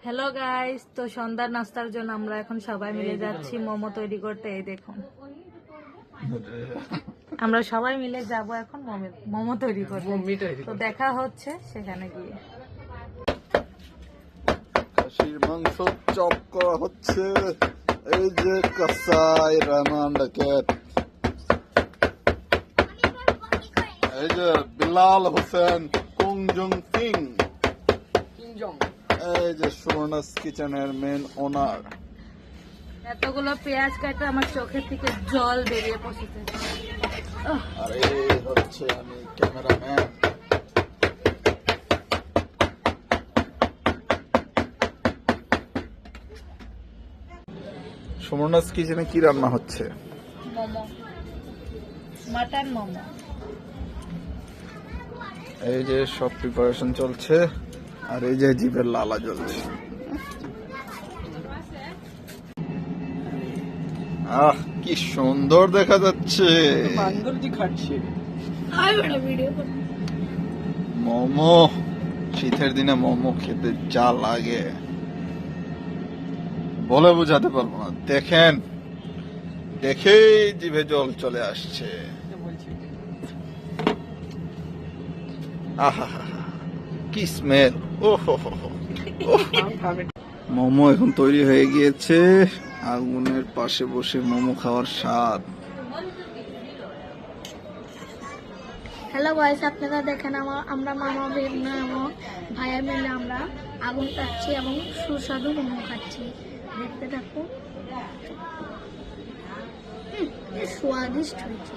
Hello guys, তো সন্ধ্যার নাস্তার জন্য আমরা এখন সবাই মিলে যাচ্ছি মোমো তৈরি করতে। এই দেখুন, আমরা সবাই মিলে যাব এখন মোমো তৈরি করতে। তো দেখা হচ্ছে সেখানে গিয়ে। খাসির মাংস চপ করা হচ্ছে। এই যে কসাই রহমান ডাকেত, এই যে বিলাল হোসেন কুংজুং সিং, এই যে সুবর্ণাস কিচেনের মেন ওনার। এতগুলো পেঁয়াজ কাটে আমার চোখের থেকে জল বেরিয়ে পড়ছে। আর এই হচ্ছে আমি ক্যামেরাম্যান। সুবর্ণাস কিচেনে কি রান্না হচ্ছে? মোমো, মাটন মোমো। এই যে সব প্রিপারেশন চলছে, আর এই যে জিভের লালা জ্বলছে। আহ, কি সুন্দর দেখা যাচ্ছে। মোমো, শীতের দিনে মোমো খেতে যা লাগে বলে বোঝাতে পারবো না। দেখেন, দেখেই জিভে জল চলে আসছে। আহা, কি স্মেল! মোমো এখন তৈরি হয়ে গিয়েছে। আগুনের পাশে বসে মোমো খাওয়ার স্বাদ। হ্যালো গাইস, আপনারা দেখেন আমরা মামা বেগম এবং ভাইয়া মিলে আমরা আগুন কাটছি এবং সুস্বাদু মোমো খাচ্ছি। দেখতে থাকুন, स्वादिष्ट হয়েছে।